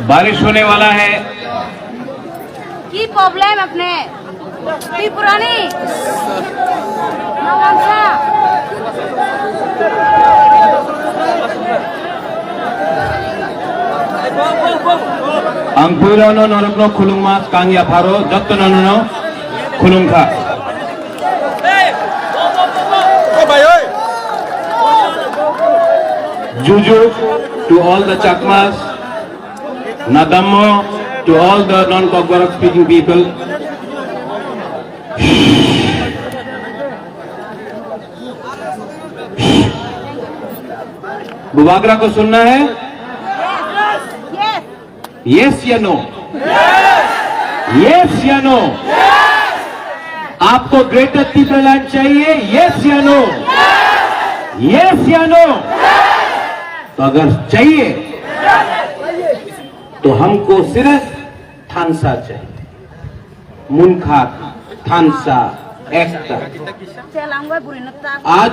बारिश होने वाला है। की प्रॉब्लम अपने पुरानी Ang pulono norokno khulung mas kangya pharo jottonono khulung kha. Juju to all the Chakmas, Nadammo to all the non-Kokborok speaking people. Bubagra को सुनना है? यस या नो? यस या नो? आपको ग्रेटर तीव्रलैंड चाहिए? यस या नो? यस या नो? तो अगर चाहिए तो हमको सिर्फ थानसा चाहिए, मुनखा थानसा एकता। आज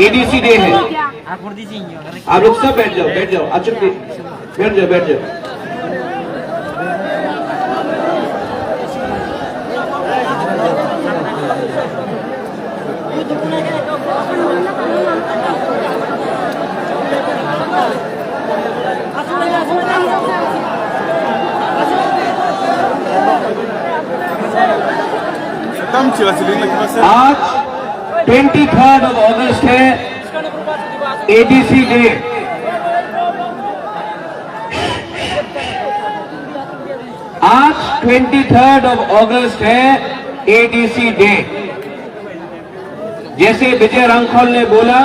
एडीसी डे है। आप लोग सब बैठ जाओ अच्छा बैठ जाओ। आज 23 अगस्त है, एडीसी डे। आज 23 अगस्त है, एडीसी डे। जैसे विजय रांखल ने बोला,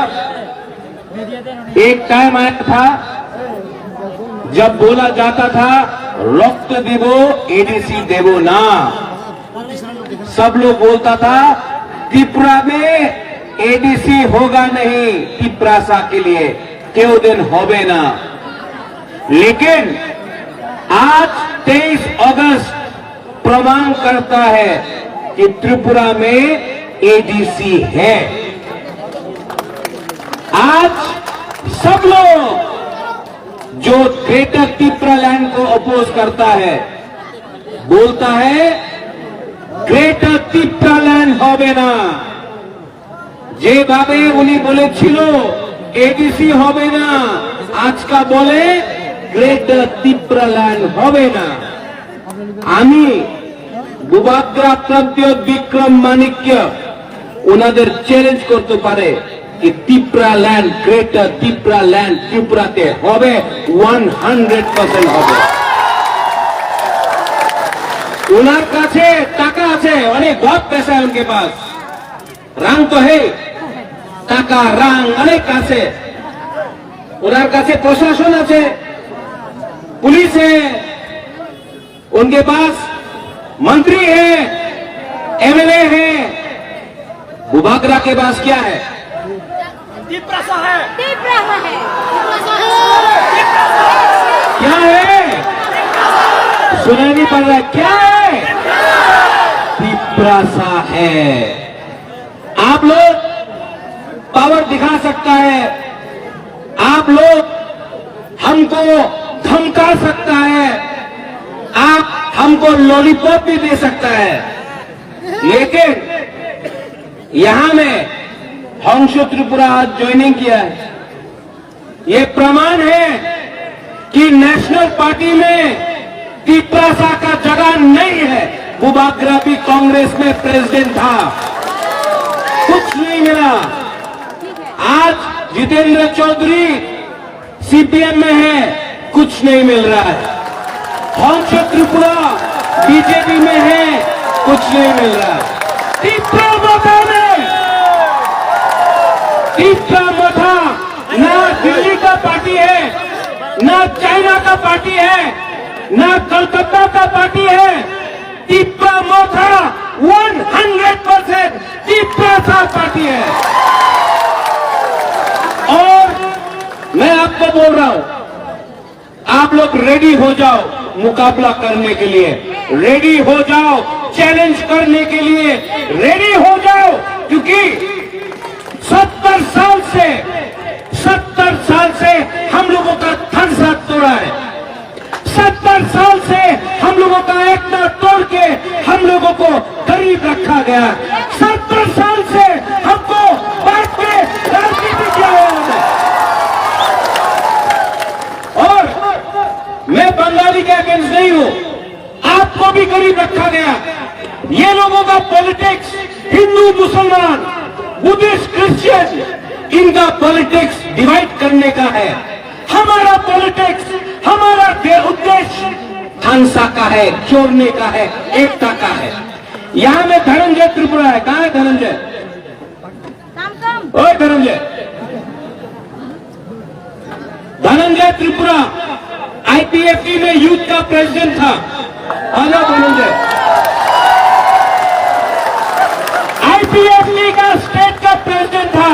एक टाइम आया था जब बोला जाता था रक्त देवो एडीसी देवो ना। सब लोग बोलता था त्रिपुरा में एडीसी होगा नहीं, त्रिपुरासा के लिए क्यों दिन होबे ना। लेकिन आज 23 अगस्त प्रमाण करता है कि त्रिपुरा में एडीसी है। आज सब लोग जो ग्रेटर त्रिपुरालैंड को अपोज करता है, बोलता है গ্রেটার ত্রিপুরাল্যান্ড হবে না। যেভাবে উনি বলেছিল এডিসি হবে না, আজকা বলে গ্রেটার ত্রিপুরাল্যান্ড হবে না। আমি বুবাগ্রা প্রান্তীয় বিক্রম মানিক্য ওনাদের চ্যালেঞ্জ করতে পারে कि ত্রিপুরাল্যান্ড গ্রেটার ত্রিপুরাল্যান্ড ত্রিপুরাতে হবে, 100% হবে। उनार काछे टाका आछे, अनेक बहुत पैसा है उनके पास, रंग तो है, टाका रंग अनेक आछे। उनार काछे प्रशासन आछे, पुलिस है, उनके पास मंत्री है, एमएलए है। बुबागरा के पास क्या है? त्रिपुरासा है। क्या है? सुनाई नहीं पड़ रहा, क्या है? त्रिपुरासा है। आप लोग पावर दिखा सकता है, आप लोग हमको धमका सकता है, आप हमको लॉलीपॉप भी दे सकता है, लेकिन यहां में हंसो त्रिपुरा आज ज्वाइनिंग किया है। ये प्रमाण है कि नेशनल पार्टी में त्रिपुरासा का जगह नहीं है। बुबागरा भी कांग्रेस में प्रेसिडेंट था, कुछ नहीं मिला। आज जितेंद्र चौधरी सीपीएम में है, कुछ नहीं मिल रहा है। हंसो त्रिपुरा बीजेपी में है, कुछ नहीं मिल रहा है। त्रिपुरा मथा ना दिल्ली का पार्टी है, ना चाइना का पार्टी है, ना कलकत्ता का पार्टी है। त्रिपुरा मोथा 100% त्रिपुरासा पार्टी है। और मैं आपको बोल रहा हूं, आप लोग रेडी हो जाओ मुकाबला करने के लिए, रेडी हो जाओ चैलेंज करने के लिए, रेडी हो जाओ, क्योंकि 70 साल से हम लोगों का धन साथ तोड़ा है। 70 साल से हम लोगों का एकता तोड़ के हम लोगों को गरीब रखा गया। 70 साल से हमको बांट के राजनीति किया है। और मैं बंगाली के अगेंस्ट नहीं हूं, आपको भी गरीब रखा गया। ये लोगों का पॉलिटिक्स हिंदू मुसलमान बुद्धिस्ट क्रिश्चियन, इनका पॉलिटिक्स डिवाइड करने का है। हमारा पॉलिटिक्स, हमारा उद्देश्य हंसा का है, जोड़ने का है, एकता का है। यहां में धनंजय त्रिपुरा है। कहां है धनंजय? ओए धनंजय त्रिपुरा आईपीएफटी में यूथ का प्रेसिडेंट था। हेलो धनंजय, आईपीएफटी का स्टेट का प्रेसिडेंट था।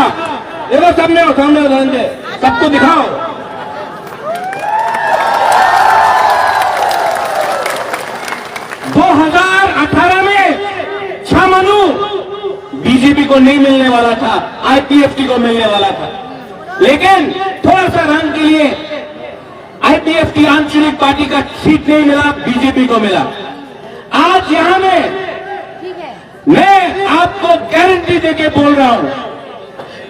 देखो सामने हो धनंजय, सबको दिखाओ। बीजेपी को नहीं मिलने वाला था, आईपीएफटी को मिलने वाला था, लेकिन थोड़ा सा रंग के लिए आईपीएफटी आंचलिक पार्टी का सीट नहीं मिला, बीजेपी को मिला। आज यहां में मैं आपको गारंटी देके बोल रहा हूं,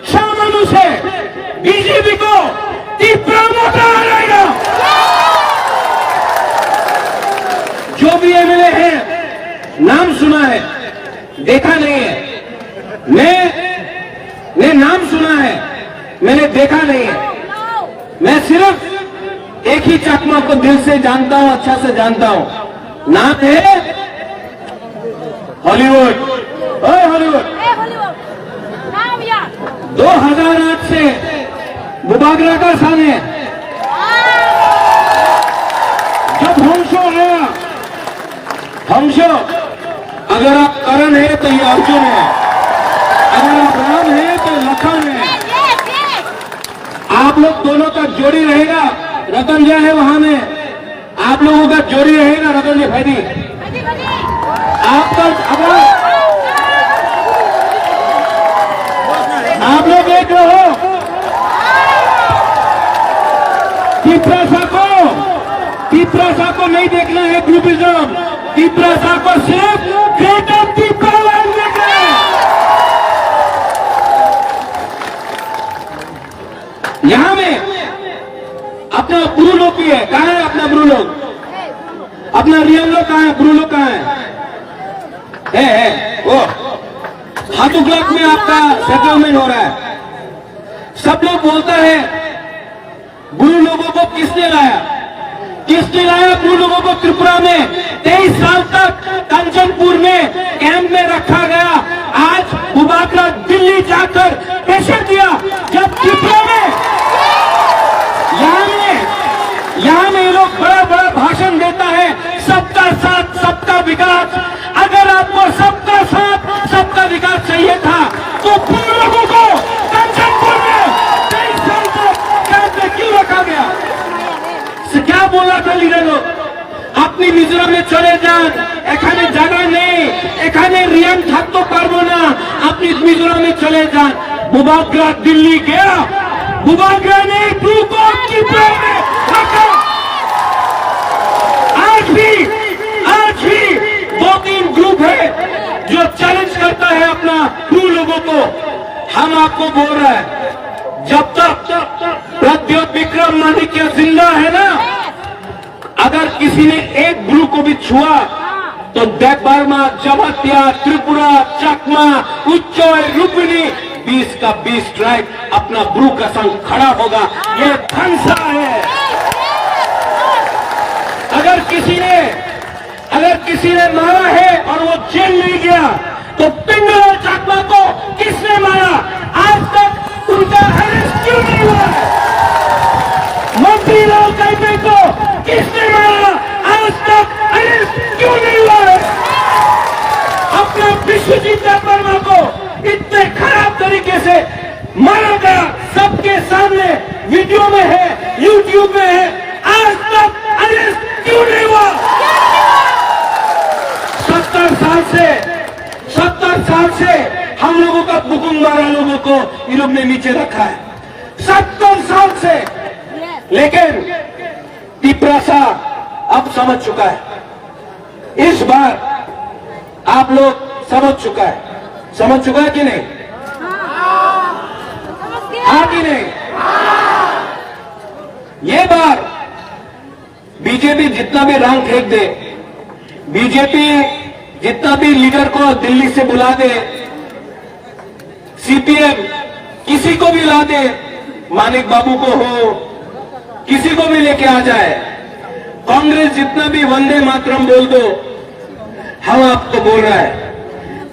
छामनु से बीजेपी को तीव्र मोटा आएगा। जो भी एमएलए हैं, नाम सुना है, देखा नहीं है। मैंने नाम सुना है, मैंने देखा नहीं है। मैं सिर्फ एक ही चकमा को दिल से जानता हूं, अच्छा से जानता हूं। नाम है हॉलीवुड। ओए हॉलीवुड, 2008 से बुबागरा का साल है। जब होमशो आया, होमशो, अगर आप करण है तो ये अर्जुन है, अगर आप राम है तो लखन है। आप लोग दोनों का जोड़ी रहेगा। रतन जय है वहां में, आप लोगों का जोड़ी रहेगा। रतन जय भाई, आपका अगर आप लोग एक रहो। तीपरासा को नहीं देखना है ग्रुपिज्म, तीपरासा को सिर्फ ग्रेटर तीपरा देखना है। यहां में अपना ब्रू लोग भी है। कहां है अपना ब्रू लोग? अपना रियल लोग कहां है? ब्रू लोग कहां है? वो हाथुगलक में आपका सेटलमेंट हो रहा है। सब लोग बोलता है ब्रू लोगों को किसने लाया? किसने लाया ब्रू लोगों को त्रिपुरा में? 23 साल तक कंचनपुर में कैंप में रखा गया। आज बुबागरा दिल्ली जाकर प्रेशर दिया। जब त्रिपुरा में यहां में ये लोग बड़ा बड़ा भाषण देता है, सबका साथ सबका विकास। अगर आपको सबका साथ सबका विकास चाहिए था तो ब्रू लोगों को कंचनपुर में 23 साल तक कैंप में क्यों रखा गया? क्या बोला था लीडर लोग? अपनी मिजोरम में चले जान, एखाने जगह नहीं, एखाने रियन থাকতে পারবো না, अपनी मिजोरम में चले जान। बुबागरा दिल्ली गया, बुबागरा ने ब्रू को त्रिपुरा में रखा। आज भी 2-3 ग्रुप है जो चैलेंज करता है अपना ब्रू लोगों को। हम आपको बोल रहे हैं, जब तक प्रद्योत विक्रम माणिक्य जिंदा है ना, अगर किसी ने एक ब्रू को भी छुआ तो देवबर्मा, जमातिया, त्रिपुरा, चकमा, उच्चोय, रुक्मिणी 20 का 20 ट्राइब अपना ब्रू का संग खड़ा होगा। ये धनसा है। अगर किसी ने मारा है और वो जेल नहीं गया तो पिंगल और चकमा को किसने मारा? आज तक उनका अरेस्ट क्यों नहीं हुआ है? मंत्री लाल काइपे को किसने मारा? आज तक अरेस्ट क्यों नहीं हुआ है? अपना विश्वजीत देवबर्मा को इतने खराब तरीके से मारा गया, सबके सामने वीडियो में है, यूट्यूब में है। आज तक अरेस्ट क्यों नहीं हुआ? 70 साल से हम लोगों का बुकुम मारा लोगों को ये लोग ने नीचे रखा है 70 साल से। Yes. लेकिन तिपरासा अब समझ चुका है। इस बार आप लोग समझ चुका है कि नहीं? समझ गया। हाँ कि नहीं? ये बार बीजेपी जितना भी रंग फेंक दे, बीजेपी जितना भी लीडर को दिल्ली से बुला दे, सीपीएम किसी को भी ला दे, मानिक बाबू को हो, किसी को भी लेके आ जाए, कांग्रेस जितना भी वंदे मातरम बोल दो, हम आपको बोल रहा है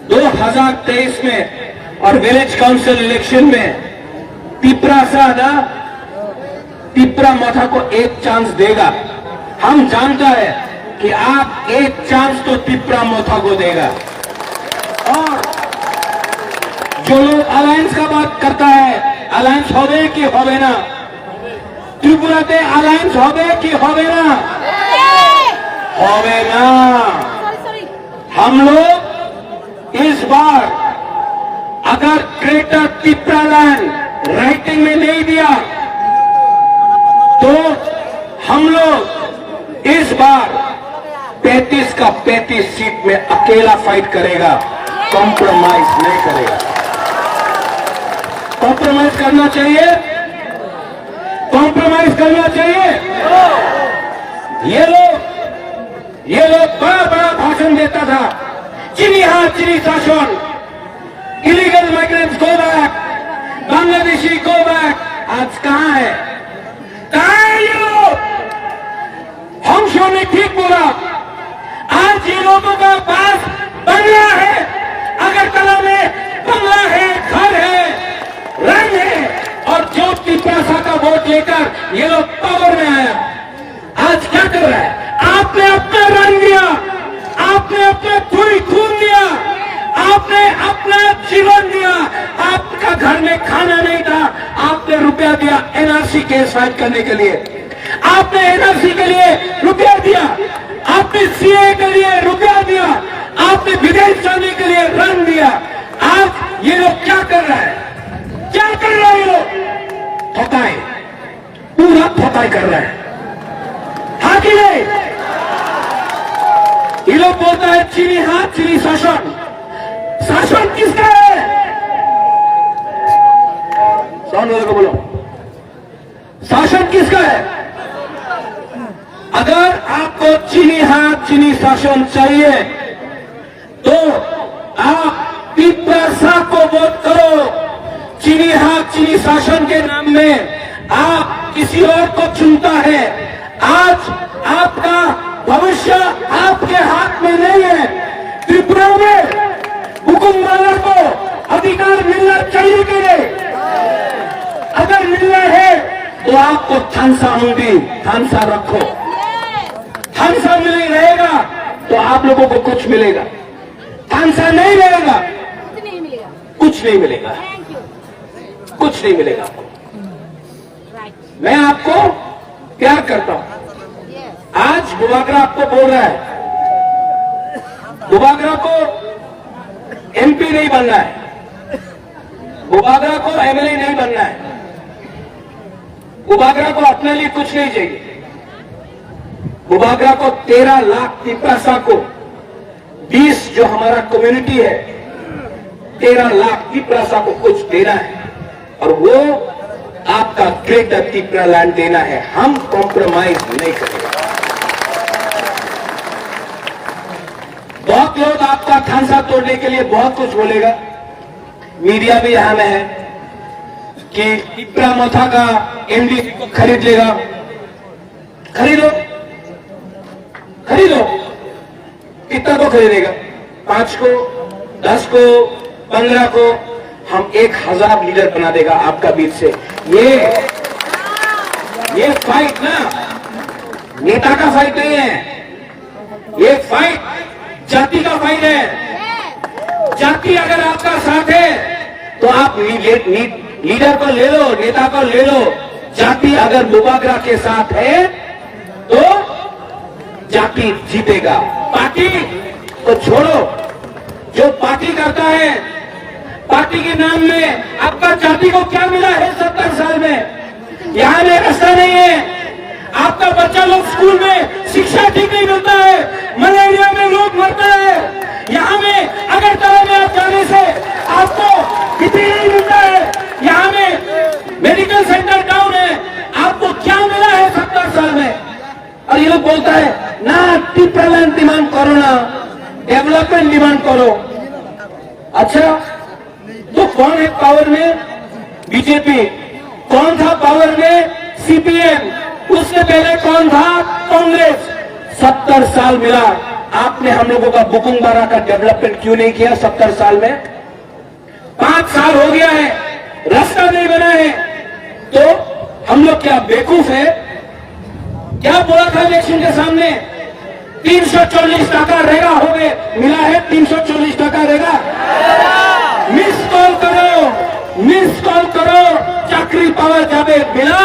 2023 में और विलेज काउंसिल इलेक्शन में तिपरा मथा को एक चांस देगा। हम जानता है कि आप एक चांस तो तिपरा मथा को देगा। और जो लोग अलायंस का बात करता है, अलायंस होवे कि होवे ना, त्रिपुराते अलायंस होवे कि होवे ना, होवे ना। सॉरी हम लोग इस बार अगर ग्रेटर तिपरालैंड राइटिंग में नहीं दिया तो हम लोग इस बार 35 का 35 सीट में अकेला फाइट करेगा, कॉम्प्रोमाइज नहीं करेगा। कॉम्प्रोमाइज करना चाहिए, कॉम्प्रोमाइज करना चाहिए। ये लोग बड़ा बड़ा भाषण देता था, चीनी हाथ चीनी शासन, illegal migrants go back, Bangladeshi go back. आज कहां है? ये लोग? हंसों ने ठीक बोला, आज ये लोगों का पास बंगला है, अगरतला में बंगला है, घर है, रंग है, और जो तिपरासा का वोट लेकर ये लोग पावर में आया। आज क्या कर रहा है? आपने अपना रंग दिया, आपने अपना खून दिया, आपने अपना जीवन दिया, आपका घर में खाना नहीं था, आपने रुपया दिया एनआरसी केस फाइल करने के लिए, आपने एनआरसी के लिए रुपया दिया, आपने सीए के लिए रुपया दिया, आपने विदेश जाने के लिए रंग दिया। आज ये लोग क्या कर रहा है? क्या कर रहा है ये लोग? ठकाई, पूरा ठकाई कर रहा है। हाँ कि नहीं? ये लोग बोलता है चीनी हाथ चीनी शासन। शासन किसका है? साउंड वाले को बोलो, शासन किसका है? अगर आपको चीनी हाथ चीनी शासन चाहिए तो आप तिपरासा को वोट करो। चीनी हाथ चीनी शासन के नाम में आप किसी और को चुनता है। आज आपका भविष्य आपके हाथ में नहीं है। त्रिपुरा में हुकुमरानों को अधिकार मिलना चाहिए कि नहीं? अगर मिलना है तो आपको थानसा होंगी, थानसा रखो। थानसा मिले रहेगा तो आप लोगों को कुछ मिलेगा, थानसा नहीं रहेगा कुछ नहीं मिलेगा। कुछ नहीं मिलेगा, थैंक यू। कुछ नहीं मिलेगा आपको। राइट। मैं आपको प्यार करता हूं। यस। आज बुबागरा आपको बोल रहा है, बुबागरा को एमपी नहीं बनना है, बुबागरा को एमएलए नहीं बनना है, बुबागरा को अपने लिए कुछ नहीं चाहिए। बुबागरा को 13 लाख तिपरासा को 20 जो हमारा कम्युनिटी है, 13 लाख तिपरासा को कुछ देना है और वो आपका ग्रेटर तिपरा लैंड देना है। हम कॉम्प्रोमाइज नहीं करेंगे। बहुत लोग आपका थानसा तोड़ने के लिए बहुत कुछ बोलेगा, मीडिया भी यहां में है कि तिपरा मथा का एमडी को खरीद लेगा। खरीदो, खरीदो। कितना को खरीदेगा? 5 को, 10 को, 15 को? हम 1000 लीडर बना देगा आपका बीच से। ये फाइट ना नेता का फाइट नहीं है, ये फाइट जाति का फाइट है। जाति अगर आपका साथ है तो आप लीडर को ले लो, नेता को ले लो। जाति अगर बुबागरा के साथ है तो जाति जीतेगा। पार्टी को छोड़ो, जो पार्टी करता है पार्टी के नाम में आपका जाति को क्या मिला है 70 साल में? यहाँ में रास्ता नहीं है, आपका बच्चा लोग स्कूल में शिक्षा ठीक नहीं मिलता है, मलेरिया में लोग मरते हैं। यहाँ में अगरतला में आप जाने से आपको कितनी नहीं मिलता है, यहाँ में मेडिकल सेंटर डाउन है, आपको क्या मिला है 70 साल में? और ये लोग बोलता है ना टिप्रालैंड डिमांड करो, ना डेवलपमेंट डिमांड करो। अच्छा, तो कौन है पावर में? बीजेपी। कौन था पावर में? सीपीएम। उससे पहले कौन था? कांग्रेस। 70 साल मिला, आपने हम लोगों का बुकुंगबारा का डेवलपमेंट क्यों नहीं किया 70 साल में? 5 साल हो गया है, रास्ता नहीं बना है, तो हम लोग क्या बेवकूफ है? क्या बोला था इलेक्शन के सामने? 340 टका रहेगा हो गए, मिला है 340 टका रहेगा। मिस कॉल करो, मिस कॉल करो, चाकरी पावर जावे, मिला?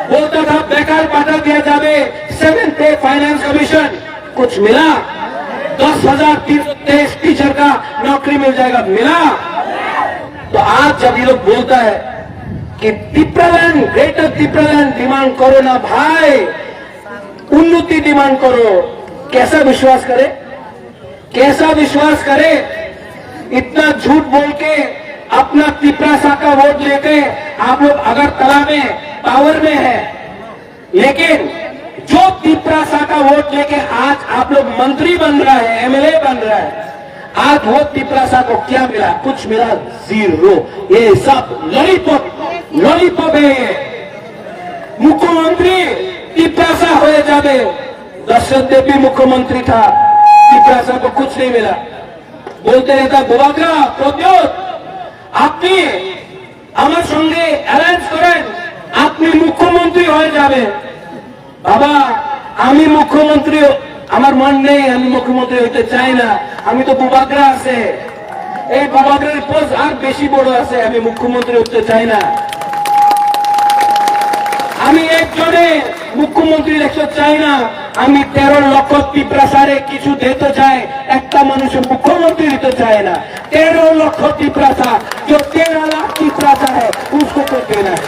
बोलता था बेकार बांटा दिया जावे, 7th पे फाइनेंस कमीशन, कुछ मिला? 10,323 टीचर का नौकरी मिल जाएगा, मिला? तो आज जब ये लोग बोलता है कि टिप्रालैंड, ग्रेटर टिप्रालैंड डिमांड करो ना भाई, उन्नति डिमांड करो, कैसा विश्वास करे? कैसा विश्वास करे? इतना झूठ बोल के अपना तिपरासा का वोट लेके आप लोग अगरतला में पावर में है, लेकिन जो तिपरासा का वोट लेके आज आप लोग मंत्री बन रहा है, एमएलए बन रहा है, आज वो तिपरासा को क्या मिला? कुछ मिला? जीरो। ये सब लॉलीपॉप है। ये मुख्यमंत्री तिपरासा हो जावे, दशरथ देवी मुख्यमंत्री था, तिपरासा को कुछ नहीं मिला। बोलते रहता बुबाग्रा प्रद्योत, আপনি আমার সঙ্গে অ্যালায়েন্স করেন, আপনি মুখ্যমন্ত্রী হয়ে যাবে। বাবা, আমি মুখ্যমন্ত্রী, আমার মন নেই, আমি মুখ্যমন্ত্রী হইতে চাই না, আমি তো বুবাগ্রা আছে, এই বুবাগ্রার পোস্ট আর বেশি বড় আছে, আমি মুখ্যমন্ত্রী হতে চাই না। আমি একজনে মুখ্যমন্ত্রী দেখতে চাই না, আমি 13 লক্ষ তিপ্রাসারে কিছু দিতে চাই, একটা মানুষ मुख्यमंत्री तो चाहे ना। 13 लाख तिपरासा, जो 13 लाख तिपरासा है उसको तो देना है।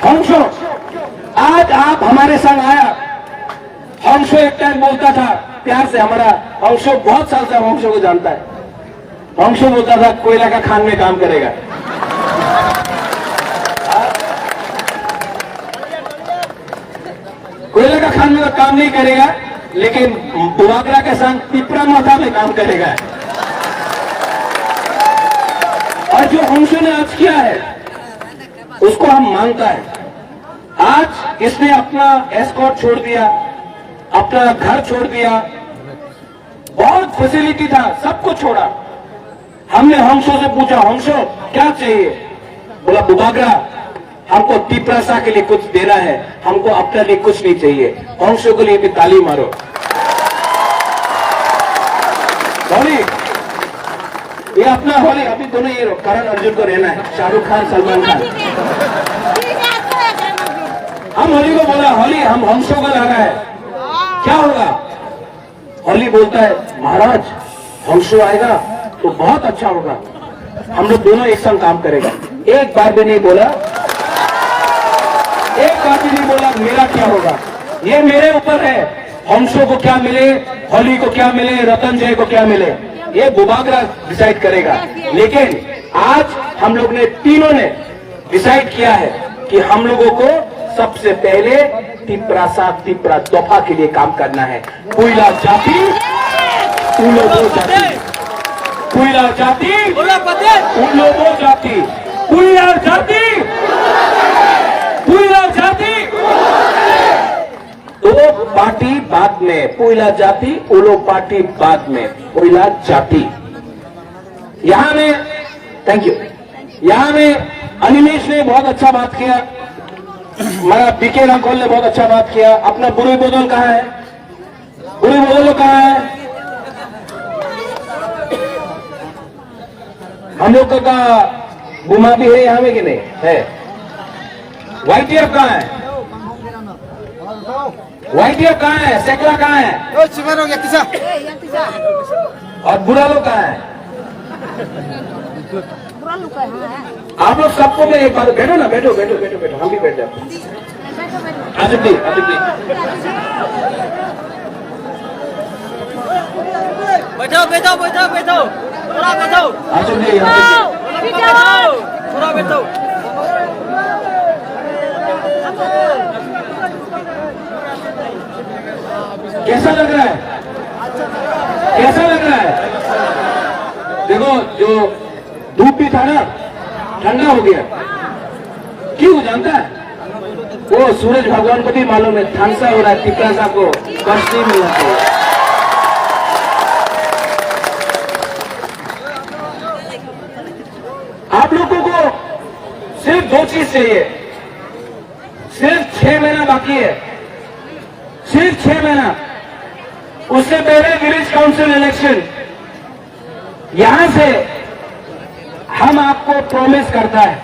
हंसो, आज आप हमारे संग आया। हंसो एक टाइम बोलता था प्यार से, हमारा हंसो बहुत साल से हंसो को जानता है। हंसो बोलता था कोयला का खान में काम करेगा। कोयला का खान में काम नहीं करेगा, लेकिन बुबाग्रा के संग तिपरा माथा में काम करेगा। और जो हंसो ने आज किया है उसको हम मानता है। आज इसने अपना एस्कॉर्ट छोड़ दिया, अपना घर छोड़ दिया, बहुत फैसिलिटी था, सबको छोड़ा। हमने हंसो से पूछा, हंसो क्या चाहिए? बोला बुबाग्रा, हमको तिपरासा के लिए कुछ देना है, हमको अपने लिए कुछ नहीं चाहिए। हंसो के लिए भी ताली मारो। होली, ये अपना होली, अभी दोनों ये करण अर्जुन को रहना है, शाहरुख खान, सलमान खान। हम होली को बोला होली, हम हंसो को लगा है, क्या होगा? होली बोलता है महाराज हंसो आएगा तो बहुत अच्छा होगा, हम लोग दोनों एक संग काम करेगा। एक बार भी नहीं बोला, एक बार भी नहीं बोला मेरा क्या होगा, ये मेरे ऊपर है। हंसो को क्या मिले, होली को क्या मिले, रतन जय को क्या मिले, ये बुबाग्रा डिसाइड करेगा। लेकिन आज हम लोग ने तीनों ने डिसाइड किया है कि हम लोगों को सबसे पहले तिपरा दफा के लिए काम करना है। पुइला जाति, उलोबो जाति, पुइला जाति, उलोबो जाति, पुइला जाति, पुइला जाति। दो पार्टी बाद में, पुइला जाति, उलो पार्टी बाद में, पुइला जाति। यहां में थैंक यू, यहां में अनिमेश ने बहुत अच्छा बात किया, हमारा बीके रामकोल ने बहुत अच्छा बात किया। अपना बुरी बोदल कहाँ है? बुरी बोदल कहाँ है? हम लोग का गुमा भी है यहाँ में कि नहीं है? वाईटीएफ कहाँ है? वाईटीएफ कहाँ है? सेकला कहाँ है? और बुरा लोग कहाँ है? बुरा लुक है आप लोग सबको मैं एक बार बैठो ना, बैठो बैठो बैठो बैठो, हम भी बैठ जाते हैं। बैठो बैठो आसिफ जी, आसिफ जी, बैठो बैठो बैठो बैठो थोड़ा बैठो आसिफ जी, आसिफ जी। थोड़ा बैठो। कैसा लग रहा है? कैसा लग रहा है? देखो, जो धूप भी था ना, ठंडा हो गया। क्यों जानता है? वो सूरज भगवान को भी मालूम है, थानसा हो रहा है, तिपरासा को कष्ट नहीं मिलना चाहिए। आप लोगों को सिर्फ दो चीज चाहिए। सिर्फ 6 महीना बाकी है, सिर्फ 6 महीना। उससे पहले विलेज काउंसिल इलेक्शन। यहां से हम आपको प्रॉमिस करता है,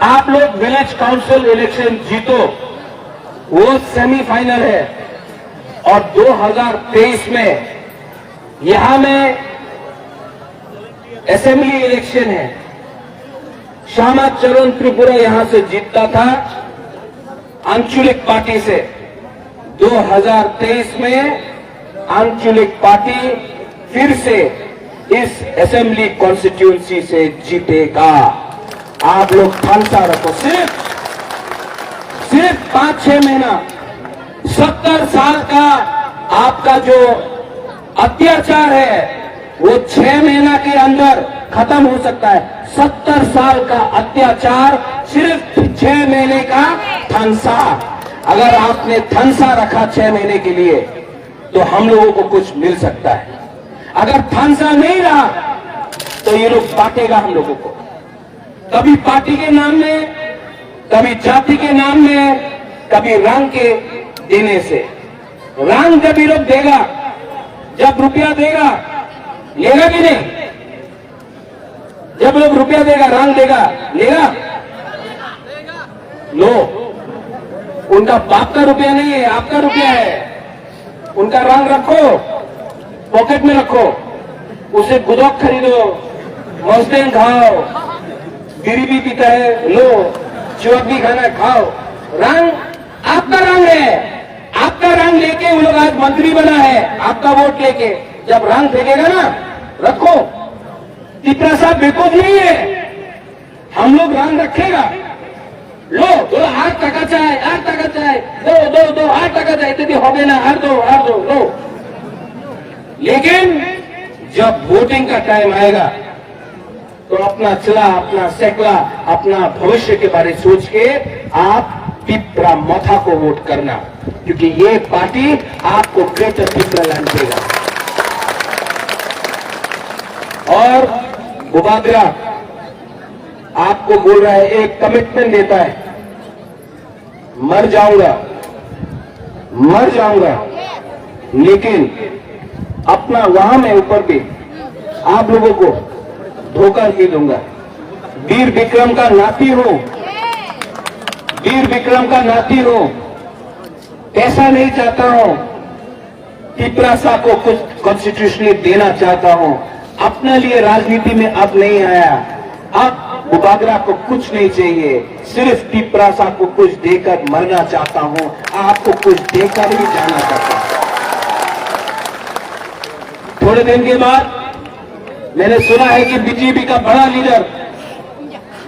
आप लोग विलेज काउंसिल इलेक्शन जीतो, वो सेमीफाइनल है। और 2023 में यहां में असेंबली इलेक्शन है। श्यामा चरण त्रिपुरा यहां से जीतता था आंचलिक पार्टी से। 2023 में आंचलिक पार्टी फिर से इस असेंबली कॉन्स्टिट्यूंसी से जीतेगा। आप लोग थानसा रखो। सिर्फ 5-6 महीना, 70 साल का आपका जो अत्याचार है वो 6 महीना के अंदर खत्म हो सकता है। 70 साल का अत्याचार सिर्फ 6 महीने का थानसा। अगर आपने थानसा रखा 6 महीने के लिए तो हम लोगों को कुछ मिल सकता है। अगर थानसा नहीं रहा तो ये लोग बांटेगा हम लोगों को, कभी पार्टी के नाम में, कभी जाति के नाम में, कभी रंग के देने से। रंग जब ये लोग देगा, जब रुपया देगा, लेगा कि नहीं? जब लोग रुपया देगा, रंग देगा, लेगा? लो, उनका बाप का रुपया नहीं है, आपका रुपया है। उनका रंग रखो, पॉकेट में रखो, उसे गुदौक खरीदो, मस्टैंग खाओ, बीड़ी भी पीता है, लो, चुअक भी खाना है, खाओ। रंग आपका रंग है, आपका रंग लेके वो लोग आज मंत्री बना है, आपका वोट लेके। जब रंग फेंकेगा ना, रखो। तिपरा साहब बेवकूफ नहीं है, हम लोग रंग रखेगा। लो, 8 টাকা চাই, 8 টাকা চাই, दो 8 টাকা চাই, इतनी हो गए ना, हर दो लो। लेकिन जब वोटिंग का टाइम आएगा तो अपना चला, अपना सेकला, अपना भविष्य के बारे सोच के आप तिपरा मथा को वोट करना, क्योंकि ये पार्टी आपको ग्रेटर तिपरा लैंड देगा। और बुबागरा आपको बोल रहा है, एक कमिटमेंट देता है, मर जाऊंगा, लेकिन अपना वहां में ऊपर भी आप लोगों को धोखा नहीं दूंगा। वीर विक्रम का नाती हूं, वीर विक्रम का नाती हूं, ऐसा नहीं चाहता हूं। तिपरासा को कुछ कॉन्स्टिट्यूशनली देना चाहता हूं। अपने लिए राजनीति में अब नहीं आया, अब बुबागरा को कुछ नहीं चाहिए, सिर्फ तिपरासा को कुछ देकर मरना चाहता हूं, आपको कुछ देकर ही जाना चाहता हूं। थोड़े दिन के बाद मैंने सुना है कि बीजेपी का बड़ा लीडर,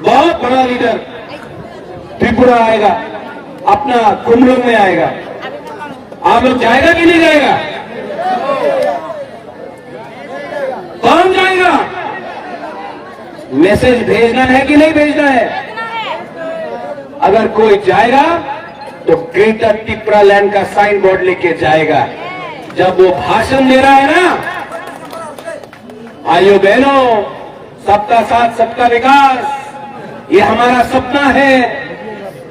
बहुत बड़ा लीडर त्रिपुरा आएगा, अपना कुमलुंग में आएगा। आप लोग जाएगा कि नहीं जाएगा? कौन जाएगा? मैसेज भेजना है कि नहीं भेजना है? अगर कोई जाएगा तो ग्रेटर तिपरा लैंड का साइन बोर्ड लेके जाएगा। जब वो भाषण दे रहा है ना, भाइयों बहनों, सबका साथ सबका विकास, ये हमारा सपना है,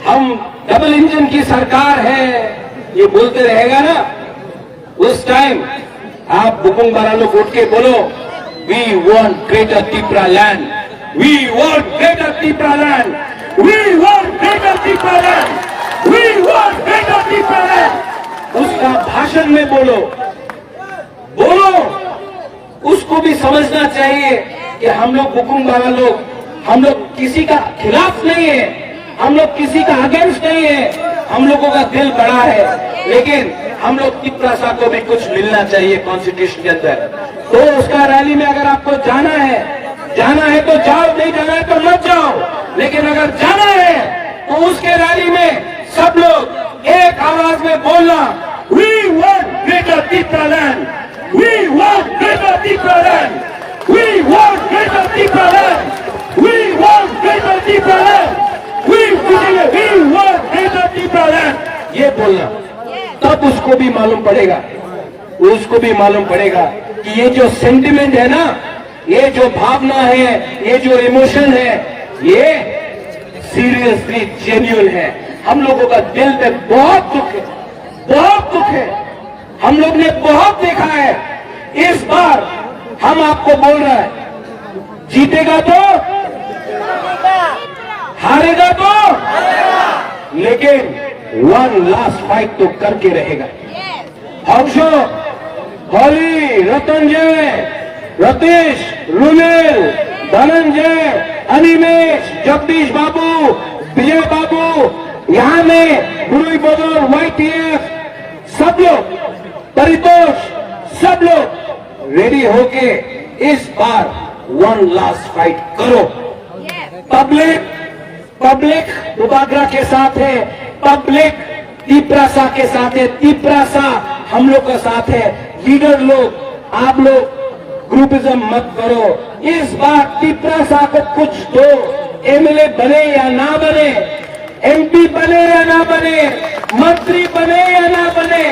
हम डबल इंजन की सरकार है, ये बोलते रहेगा ना, उस टाइम आप बुकुंग बारा लोग उठ के बोलो, we want greater Tipra land, we want greater Tipra land, we want greater Tipra land, we want greater Tipra land. उसका भाषण में बोलो, उसको भी समझना चाहिए कि हम लोग हुकुम वाला लोग, हम लोग किसी का खिलाफ नहीं है, हम लोग किसी का अगेंस्ट नहीं है, हम लोगों का दिल बड़ा है, लेकिन हम लोग तिपरासा को भी कुछ मिलना चाहिए कॉन्स्टिट्यूशन के अंदर। तो उसका रैली में अगर आपको जाना है तो जाओ, नहीं जाना है तो मत जाओ, लेकिन अगर जाना है तो उसके रैली में सब लोग एक आवाज में बोलना, we want greater Tipraland, we want greater Tipraland, we want greater Tipraland, we want greater Tipraland, we want greater Tipraland, ये बोलना। तब उसको भी मालूम पड़ेगा कि ये जो सेंटिमेंट है ना, ये जो भावना है, ये जो इमोशन है, ये सीरियसली जेन्युइन है। हम लोगों का दिल में बहुत दुख है, हम लोग ने बहुत देखा है। इस बार हम आपको बोल रहे हैं, जीतेगा तो, हारेगा तो, लेकिन वन लास्ट फाइट तो करके रहेगा। हर्षो, होली, रतनजय, रतीश, रुमेल, धनंजय, अनिमेश, जगदीश बाबू, विजय बाबू, यहाँ में गुरु बदल, YTF, सब लोग, परितोष, सब लोग रेडी होके इस बार वन लास्ट फाइट करो। पब्लिक बुबागरा के साथ है, पब्लिक तिपरासा के साथ है, तिपरासा हम लोग का साथ है। लीडर लोग, आप लोग ग्रुपिज्म मत करो। इस बार तिपरासा को कुछ दो, MLA बने या ना बने, MP बने या ना बने, मंत्री बने या ना बने,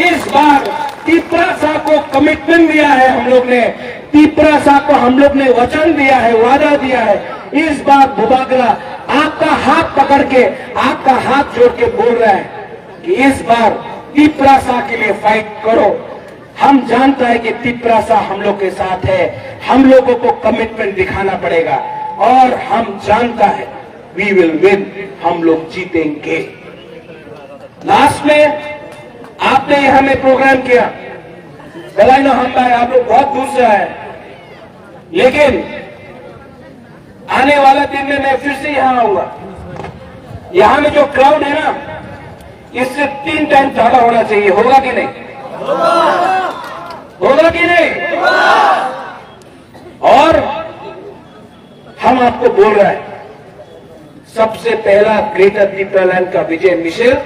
इस बार तिपरासा को कमिटमेंट दिया है हम लोग ने, तिपरासा को हम लोग ने वचन दिया है, वादा दिया है। इस बार बुबागरा आपका हाथ पकड़ के, आपका हाथ जोड़ के बोल रहा है कि इस बार तिपरासा के लिए फाइट करो। हम जानता है कि तिपरासा हम लोग के साथ है, हम लोगों को कमिटमेंट दिखाना पड़ेगा, और हम जानता है वी विल विन, हम लोग जीतेंगे। लास्ट में आपने यहां में प्रोग्राम किया, बधाई ना हम भाई, आप लोग बहुत दूर से आए, लेकिन आने वाला दिन में मैं फिर से यहां आऊंगा। यहां में जो क्राउड है ना, इससे 3 टाइम ज्यादा होना चाहिए। होगा कि नहीं? होगा कि नहीं? और हम आपको बोल रहे हैं, सबसे पहला ग्रेटर तिपरालैंड का विजय मिशन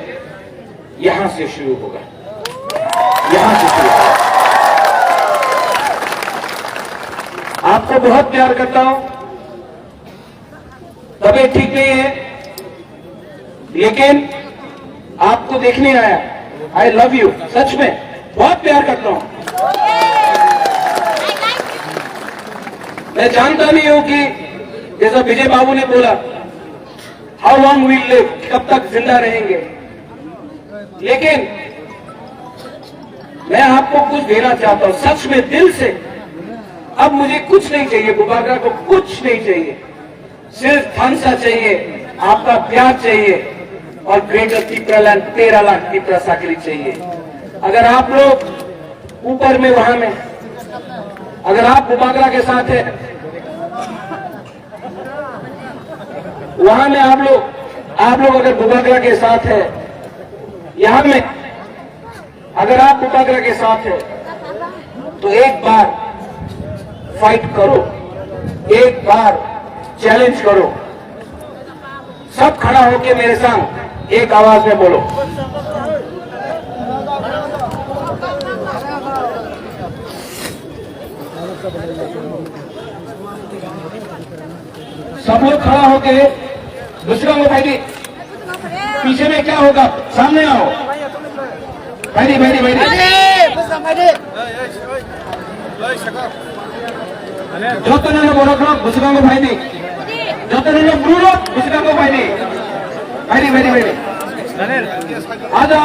यहां से शुरू होगा, यहां से शुरू होगा। आपको बहुत प्यार करता हूं, तबीयत ठीक नहीं है, लेकिन आपको देखने आया। आई लव यू, सच में बहुत प्यार करता हूं। मैं जानता नहीं हूं कि जैसा विजय बाबू ने बोला, हाउ लॉन्ग वील लिव, कब तक जिंदा रहेंगे, लेकिन मैं आपको कुछ देना चाहता हूं, सच में दिल से। अब मुझे कुछ नहीं चाहिए, बुबागरा को कुछ नहीं चाहिए, सिर्फ थानसा चाहिए, आपका प्यार चाहिए, और ग्रेटर तिपरालैंड 13 लाख तिपरासा के लिए चाहिए। अगर आप लोग ऊपर में, वहां में, अगर आप बुबागरा के साथ है, वहां में आप लोग अगर बुबागरा के साथ है, यहां में अगर आप बुबागरा के साथ है, तो एक बार फाइट करो, एक बार चैलेंज करो। सब खड़ा होके मेरे संग एक आवाज में बोलो, सब लोग खड़ा होके दूसरा को भाई पीछे में क्या होगा, सामने आओ भाई जो तो बोलो दूसरा को भाई जो तो ब्रूलो दूसरा को भाई आ जाओ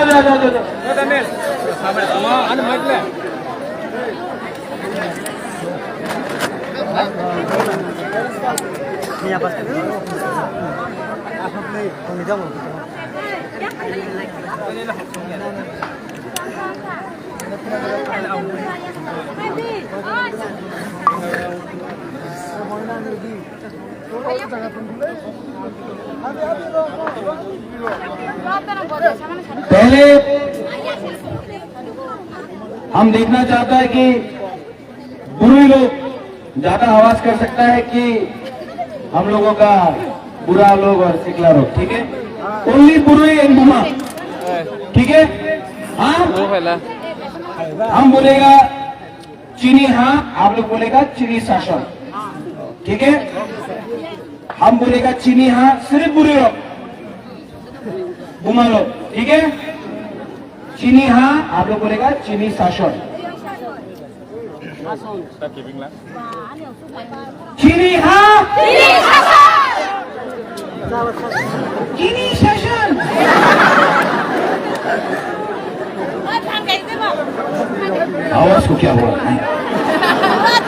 पहले हम देखना चाहता है कि बुरे लोग ज्यादा आवाज कर सकता है कि हम लोगों का बुरा लोग और सिकला लोग, ठीक है? ओनली बुरे एंड बुमा, ठीक है? हाँ, हम बोलेगा चीनी हाँ, आप लोग बोलेगा चीनी शासन, ठीक है? हम बोलेगा चीनी हाँ सिर्फ बुरे लोग, बुमा लोग, ठीक है? चीनी हाँ, आप लोग बोलेगा चीनी शासन। चीनी हाँ, चीनी शासन। आवाज को क्या हुआ?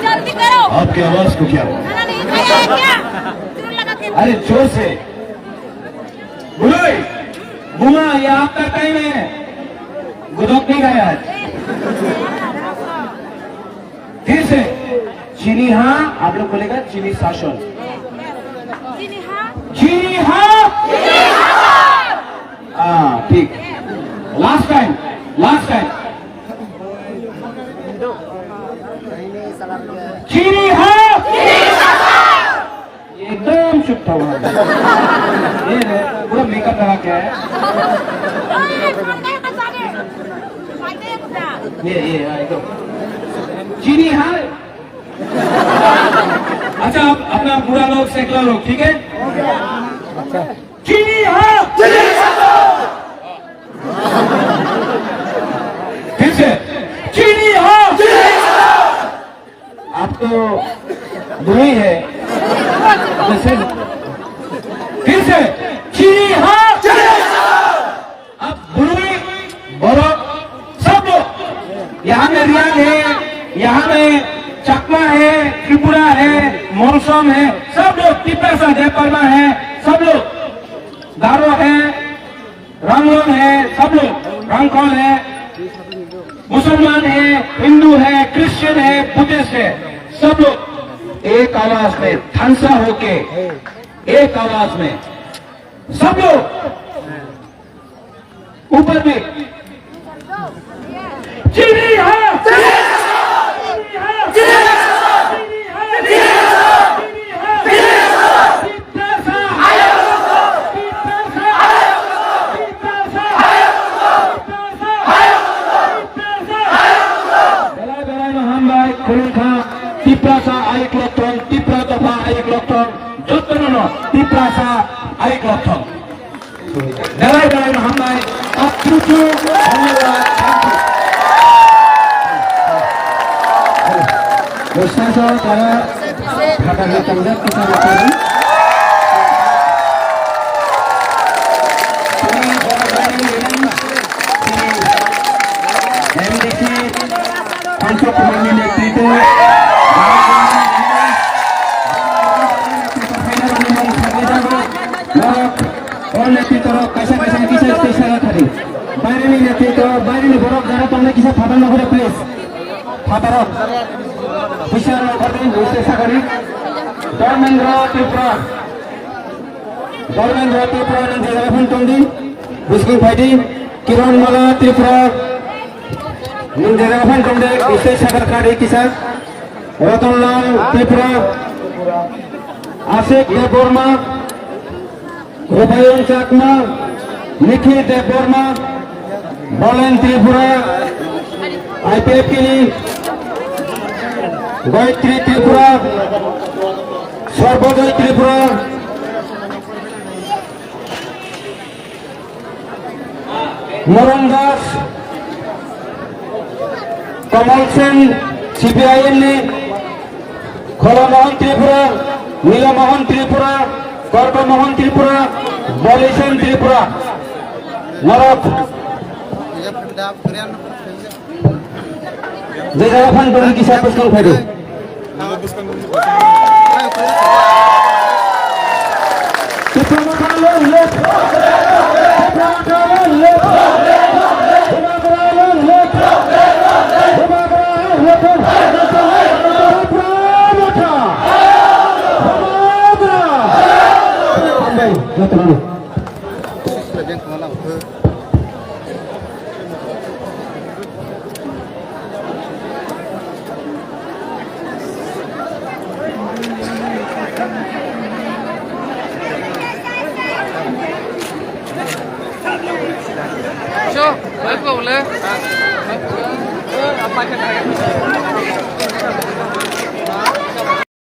जल्दी करो। आपकी आवाज को क्या हुआ? खाना नहीं खाया है क्या? जोर लगा के अरे जोर से बुलोई बुमा, ये आपका टाइम है। गुदोक नहीं खाया आज। फिर से चीनी हाँ, आप लोग बोलेगा चीनी शासन। चीनी हाँ, चीनी हाँ, हाँ ठीक। लास्ट टाइम, लास्ट टाइम चीनी हाँ, एकदम चुप था वहां। ये पूरा मेकअप लगा के है। ये एकदम चीनी हाँ। अच्छा, आप अपना बुरा लोग सेकला लोग, ठीक है? चीनी हाँ, फिर से चीनी हाँ। आप तो बुरी है। फिर से चीनी हाँ। अब बुरी बोलो सब लोग। यहाँ में रियान है, यहाँ में चकमा है, त्रिपुरा है, मौसम है, सब लोग, तिप्रासा जयपरमा है, सब लोग, गारो है, रंगलोन है, सब लोग, रंगकॉल है, मुसलमान है, हिंदू है, क्रिश्चियन है, बुद्धिस्ट है, सब लोग एक आवाज में धंसा होके एक आवाज में सब लोग ऊपर में चीनी हाँ, Tiprasa aik lokton, tipra topa aik lokton, jotono tiprasa aik lokton. Dalai dalai mahambai, aptutu, Ustaz para kata tanggap kita lakukan. MDC Pancho Kumani Netrito. और नेतृत्व कैसा कैसा किसा स्टेशन खड़ी बाहर में नेतृत्व बाहर में बरफ जरा तुमने किसा फाटा न करे प्लीज फाटा रो विशाल न कर दें स्टेशन खड़ी धर्मेंद्र त्रिपुरा ने जगह फोन टोंडी बिस्कुट फाइटी किरण मला त्रिपुरा ने जगह फोन टोंडे स्टेशन खड़ी किसा रतनलाल त्रिपुरा आशिक Debbarma Rupayon Chakma, Nikhi Deborma, Bolen Tripura, IPF Kini, Gayatri Tripura, Sarbodoy Tripura, Morandas, Kamal Sen, CPIM ने, Khola Mohan Tripura, Nila Mohan Tripura, Korba Mohan Tripura, Bolesan Tripura, Narok. Jaya Fan beri kisah pesan pada. Tripura kalau lep, Tripura kalau lep, Tripura kalau lep, Tripura kalau lep, Tripura का बोले